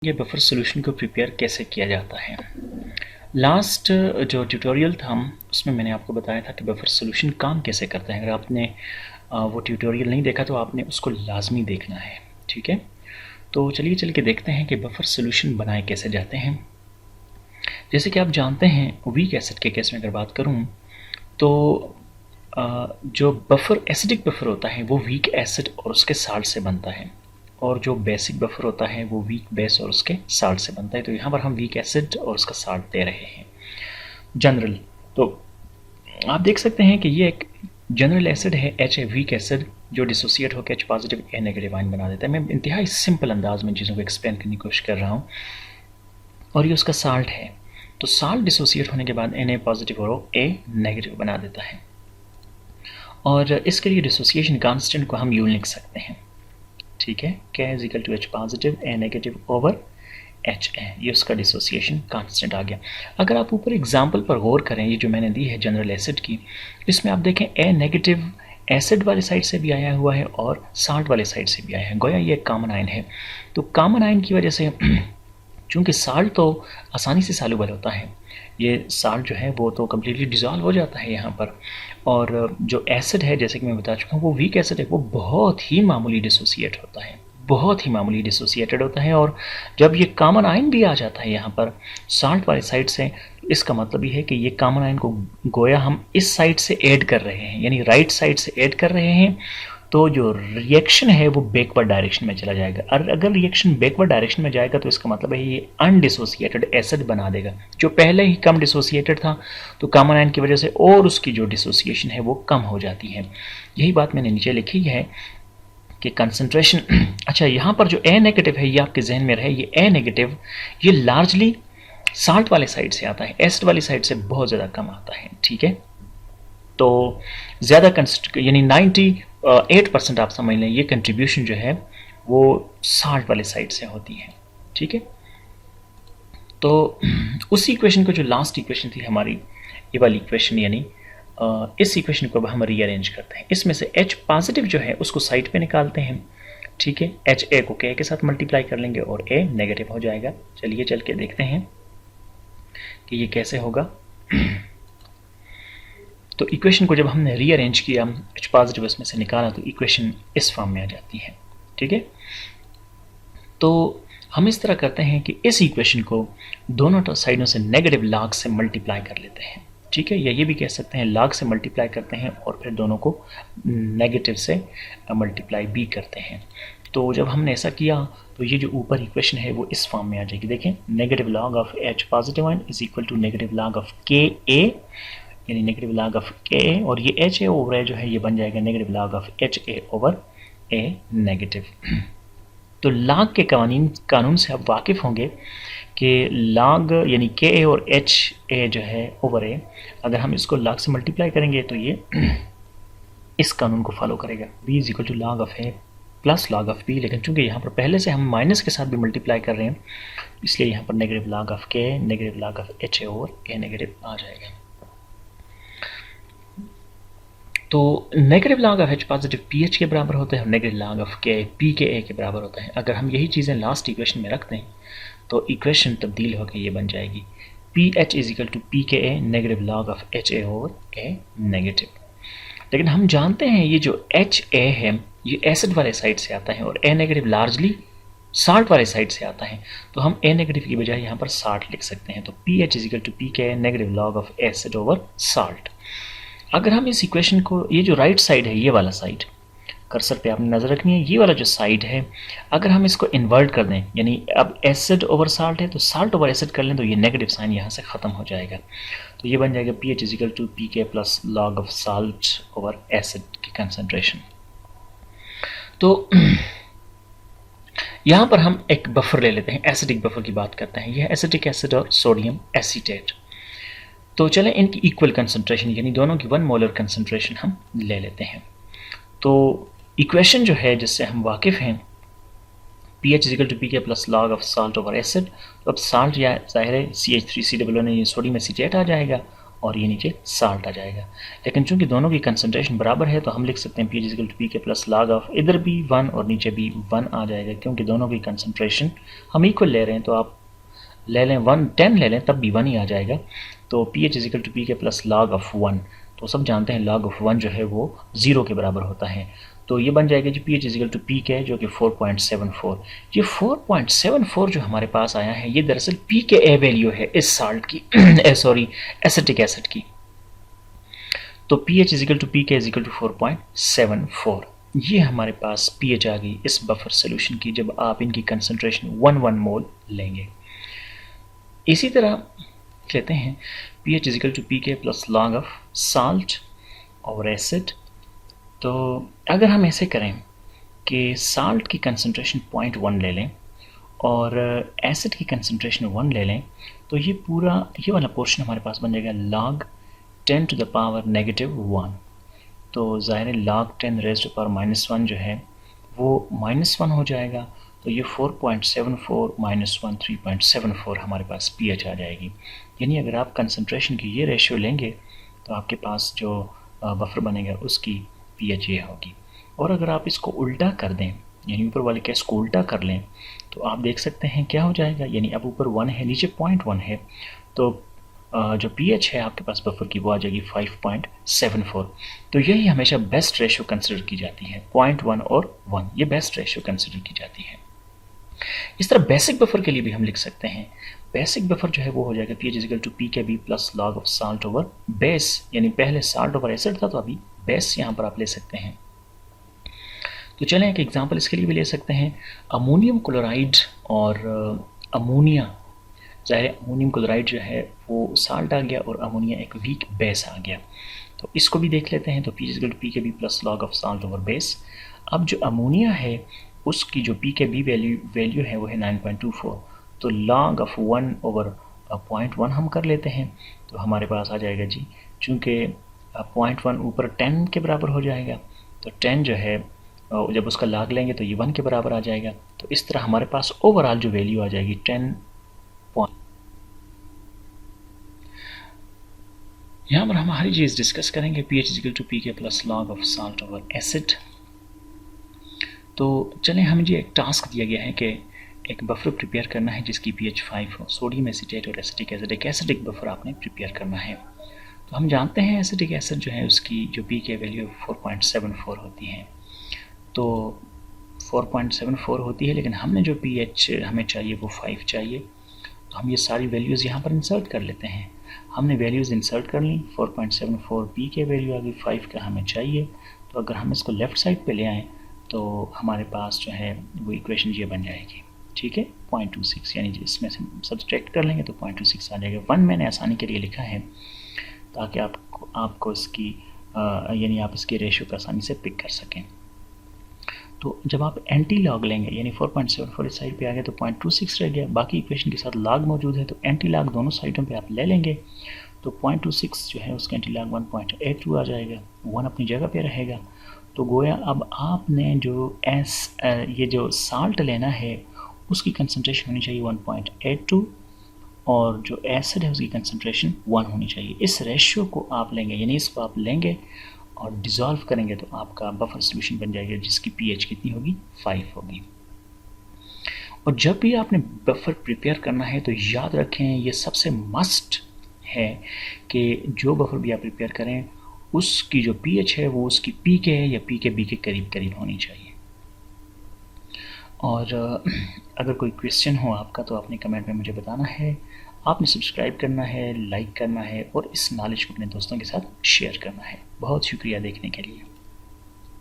ये buffer solution को prepare कैसे किया जाता है। लास्ट जो ट्यूटोरियल था उसमें मैंने आपको बताया था कि बफर सॉल्यूशन काम कैसे करता है। अगर आपने वो ट्यूटोरियल नहीं देखा तो आपने उसको लाजमी देखना है, ठीक है। तो चलिए चल के देखते हैं कि बफर सॉल्यूशन बनाए कैसे जाते हैं। जैसे कि आप जानते हैं वीक एसिड के केस में अगर बात करूँ तो जो बफर एसिडिक बफर होता है वो वीक एसिड और उसके साल्ट से बनता है, और जो बेसिक बफर होता है वो वीक बेस और उसके साल्ट से बनता है। तो यहाँ पर हम वीक एसिड और उसका साल्ट दे रहे हैं जनरल। तो आप देख सकते हैं कि ये एक जनरल एसिड है एच ए वीक एसिड जो डिसोसिएट होकर H positive A negative ion बना देता है। मैं इंतहाई सिंपल अंदाज में चीज़ों को एक्सप्लेन करने की कोशिश कर रहा हूँ। और ये उसका साल्ट है, तो साल्ट डिसोसिएट होने के बाद एन ए पॉजिटिव और ए नेगेटिव बना देता है। और इसके लिए डिसोसिएशन कांस्टेंट को हम यूं लिख सकते हैं, ठीक है। K is equal to H positive A negative over H A, ये उसका डिसोसिएशन कांस्टेंट आ गया। अगर आप ऊपर एग्जाम्पल पर गौर करें, ये जो मैंने दी है जनरल एसिड की, इसमें आप देखें ए नेगेटिव एसिड वाले साइड से भी आया हुआ है और साल्ट वाले साइड से भी आया है, गोया ये कॉमन आयन है। तो कॉमन आयन की वजह से चूँकि साल्ट तो आसानी से सॉल्युबल होता है, ये साल्ट जो है वो तो कम्प्लीटली डिज़ोल्व हो जाता है यहाँ पर। और जो एसिड है जैसे कि मैं बता चुका हूँ वो वीक एसिड है, वो बहुत ही मामूली डिसोसिएट होता है, बहुत ही मामूली डिसोसिएटेड होता है। और जब ये कॉमन आयन भी आ जाता है यहाँ पर साल्ट वाले साइड से, इसका मतलब ये है कि ये कॉमन आयन को गोया हम इस साइड से ऐड कर रहे हैं, यानी राइट साइड से ऐड कर रहे हैं। तो जो रिएक्शन है वो बैकवर्ड डायरेक्शन में चला जाएगा। और अगर रिएक्शन बैकवर्ड डायरेक्शन में जाएगा तो इसका मतलब है ये अनडिसोसिएटेड एसिड बना देगा, जो पहले ही कम डिसोसिएटेड था। तो कॉमन आयन की वजह से और उसकी जो डिसोसिएशन है वो कम हो जाती है। यही बात मैंने नीचे लिखी है कि कंसंट्रेशन अच्छा, यहाँ पर जो ए नेगेटिव है ये आपके जहन में रहे, ये ए नेगेटिव ये लार्जली साल्ट वाले साइड से आता है, एसिड वाली साइड से बहुत ज़्यादा कम आता है, ठीक है। तो ज़्यादा यानी 98% आप समझ लें ये कंट्रीब्यूशन जो है वो साल्ट वाले साइड से होती है, ठीक है। तो उस इक्वेशन को जो लास्ट इक्वेशन थी हमारी, ये वाली इक्वेशन, यानी इस इक्वेशन को अब हम रीअरेंज करते हैं। इसमें से H पॉजिटिव जो है उसको साइड पे निकालते हैं, ठीक है। एच ए को K के साथ मल्टीप्लाई कर लेंगे और A नेगेटिव हो जाएगा। चलिए चल के देखते हैं कि ये कैसे होगा। तो इक्वेशन को जब हमने रीअरेंज किया, H पॉजिटिव इसमें से निकाला, तो इक्वेशन इस फॉर्म में आ जाती है, ठीक है। तो हम इस तरह करते हैं कि इस इक्वेशन को दोनों साइडों से नेगेटिव लॉग से मल्टीप्लाई कर लेते हैं, ठीक है। या ये भी कह सकते हैं लॉग से मल्टीप्लाई करते हैं और फिर दोनों को नेगेटिव से मल्टीप्लाई भी करते हैं। तो जब हमने ऐसा किया तो ये जो ऊपर इक्वेशन है वो इस फॉर्म में आ जाएगी। देखें, negative log of H positive ion is equal to negative log of Ka, यानी नेगेटिव लॉग ऑफ Ka, और ये एच ए ओवर ए जो है ये बन जाएगा negative log of H A over A negative. तो लॉग के कानून से आप वाकिफ़ होंगे कि लॉग यानी Ka और एच ए जो है ओवर ए, अगर हम इसको लॉग से मल्टीप्लाई करेंगे तो ये इस कानून को फॉलो करेगा, b is equal to log of A plus log of b। लेकिन चूंकि यहाँ पर पहले से हम माइनस के साथ भी मल्टीप्लाई कर रहे हैं, इसलिए यहाँ पर negative log of K negative log of H A over A negative आ जाएगा। तो negative log of H positive P H के बराबर होता है और negative log of K P K A के बराबर होता है। अगर हम यही चीज़ें लास्ट इक्वेशन में रख दें तो इक्वेशन तब्दील होकर ये बन जाएगी P H is equal to P K A negative log of H A over A negative. लेकिन हम जानते हैं ये जो एच ए है ये एसिड वाले साइड से आता है और ए नेगेटिव लार्जली साल्ट वाले साइड से आता है। तो हम ए नेगेटिव की बजाय यहाँ पर साल्ट लिख सकते हैं। तो P H is equal to P K negative log of acid over salt. अगर हम इस इक्वेशन को, ये जो राइट साइड है ये वाला साइड, कर्सर पे आपने नज़र रखनी है, ये वाला जो साइड है, अगर हम इसको इन्वर्ट कर दें, यानी अब एसिड ओवर साल्ट है तो साल्ट ओवर एसिड कर लें, तो ये नेगेटिव साइन यहाँ से ख़त्म हो जाएगा। तो ये बन जाएगा P H is equal to P K plus log of salt over acid की कंसनट्रेशन। तो यहाँ पर हम एक बफर ले लेते हैं, एसिडिक बफर की बात करते हैं। यह एसिटिक एसिड और सोडियम एसीटेट। तो चलें इनकी इक्वल कंसंट्रेशन यानी दोनों की 1 मोलर कंसंट्रेशन हम ले लेते हैं। तो इक्वेशन जो है जिससे हम वाकिफ़ हैं, P H is equal to P K plus log of salt over acid. तो अब साल्ट या ज़ाहिर है CH3COO ने ये सोडियम एसीटेट आ जाएगा और ये नीचे साल्ट आ जाएगा। लेकिन चूंकि दोनों की कंसंट्रेशन बराबर है तो हम लिख सकते हैं pH equal to pK plus log of, इधर भी 1 और नीचे भी 1 आ जाएगा, क्योंकि दोनों की कंसंट्रेशन हम इक्वल ले रहे हैं। तो आप ले लें 10 ले लें तब भी 1 ही आ जाएगा। तो pH equal to pK plus log of 1, तो सब जानते हैं log ऑफ 1 जो है वो 0 के बराबर होता है। तो ये बन जाएगा जी pH इक्वल टू पीके है जो कि 4.74। ये 4.74 जो हमारे पास आया है ये दरअसल pKa वैल्यू है इस साल्ट की सॉरी एसिटिक एसिड की। तो pH equal to pK equal to 4.74, ये हमारे पास pH आ गई इस बफर सोल्यूशन की जब आप इनकी कंसंट्रेशन 1 मोल लेंगे। इसी तरह लेते हैं pH equal to pK plus log of salt और एसिड। तो अगर हम ऐसे करें कि साल्ट की कंसंट्रेशन 0.1 ले लें और एसिड की कंसंट्रेशन 1 ले लें, तो ये पूरा ये वाला पोर्शन हमारे पास बन जाएगा log 10 टू द पावर -1। तो ज़ाहिर है log 10 रेज़्ड टू पावर -1 जो है वो -1 हो जाएगा। तो ये 4.74 -1 3.74 हमारे पास pH आ जाएगी। यानी अगर आप कंसंट्रेशन की ये रेशियो लेंगे तो आपके पास जो बफर बनेगा उसकी pH ये होगी। और अगर आप इसको उल्टा कर दें, यानी ऊपर वाले केस को उल्टा कर लें, तो आप देख सकते हैं क्या हो जाएगा। यानी अब ऊपर 1 है नीचे 0.1 है, तो जो pH है आपके पास बफर की वो आ जाएगी 5.74। तो यही हमेशा बेस्ट रेशियो कंसिडर की जाती है, 0.1 और 1 ये बेस्ट रेशियो कंसिडर की जाती है। इस तरह बेसिक बफर के लिए भी हम लिख सकते हैं। बेसिक बफर जो है वो हो जाएगा pH equal to pKb plus log of salt over base, यानी पहले साल्ट ओवर एसिड था तो अभी बेस यहाँ पर आप ले सकते हैं। तो चलें एक एग्जांपल इसके लिए भी ले सकते हैं, अमोनियम क्लोराइड और अमोनिया। ज़ाहिर है अमोनियम क्लोराइड जो है वो साल्ट आ गया और अमोनिया एक वीक बेस आ गया। तो इसको भी देख लेते हैं। तो pH equal to pKb plus log of salt over base. अब जो अमोनिया है उसकी जो पीकेबी वैल्यू है वो है 9.24, तो log ऑफ 1 ओवर 0.1 हम कर लेते हैं। तो हमारे पास आ जाएगा जी, चूँकि 0.1 ऊपर 10 के बराबर हो जाएगा, तो 10 जो है जब उसका log लेंगे तो ये 1 के बराबर आ जाएगा। तो इस तरह हमारे पास ओवरऑल जो वैल्यू आ जाएगी 10 पॉइंट। यहाँ पर हम हमारी चीज़ डिस्कस करेंगे pH equal to pK plus log of salt over acid. तो चलें हमें जी एक टास्क दिया गया है कि एक बफर प्रिपेयर करना है जिसकी pH 5 हो, सोडियम एसीटेट और एसिटिक एसिड, एक एसिडिक बफर आपने प्रिपेयर करना है। तो हम जानते हैं एसिटिक एसिड जो है उसकी जो pK वैल्यू 4.74 होती है। तो 4.74 होती है, लेकिन हमने जो pH हमें चाहिए वो 5 चाहिए। तो हम ये सारी वैल्यूज़ यहाँ पर इंसर्ट कर लेते हैं। हमने वैल्यूज़ इंसर्ट कर ली, 4.74 pK वैल्यू आ गई, 5 का हमें चाहिए। तो अगर हम इसको लेफ़्ट साइड पे ले आएँ तो हमारे पास जो है वो इक्वेशन ये बन जाएगी, ठीक है, 0.26, यानी इसमें से सब्सट्रैक्ट कर लेंगे तो 0.26 आ जाएगा। 1 मैंने आसानी के लिए लिखा है ताकि आपको इसकी यानी आप इसकी रेशियो को आसानी से पिक कर सकें। तो जब आप एंटी लॉग लेंगे, यानी 4.74 इस साइड पे आ गया तो 0.26 रह गया, बाकी इक्वेशन के साथ लॉग मौजूद है तो एंटी लॉग दोनों साइडों पे आप ले लेंगे। तो 0.26 जो है उसका एंटी लॉग 1.82 आ जाएगा, 1 अपनी जगह पे रहेगा। तो गोया अब आपने जो ये जो साल्ट लेना है उसकी कंसंट्रेशन होनी चाहिए 1.82 और जो एसिड है उसकी कंसंट्रेशन 1 होनी चाहिए। इस रेशियो को आप लेंगे, यानी इसको आप लेंगे और डिज़ोल्व करेंगे तो आपका बफर सोल्यूशन बन जाएगा जिसकी pH कितनी होगी, 5 होगी। और जब भी आपने बफर प्रिपेयर करना है तो याद रखें ये सबसे मस्ट है कि जो बफर भी आप प्रिपेयर करें उसकी जो pH है वो उसकी pK है या pKb के करीब करीब होनी चाहिए। और अगर कोई क्वेश्चन हो आपका तो आपने कमेंट में मुझे बताना है। आपने सब्सक्राइब करना है, लाइक करना है और इस नॉलेज को अपने दोस्तों के साथ शेयर करना है। बहुत शुक्रिया देखने के लिए।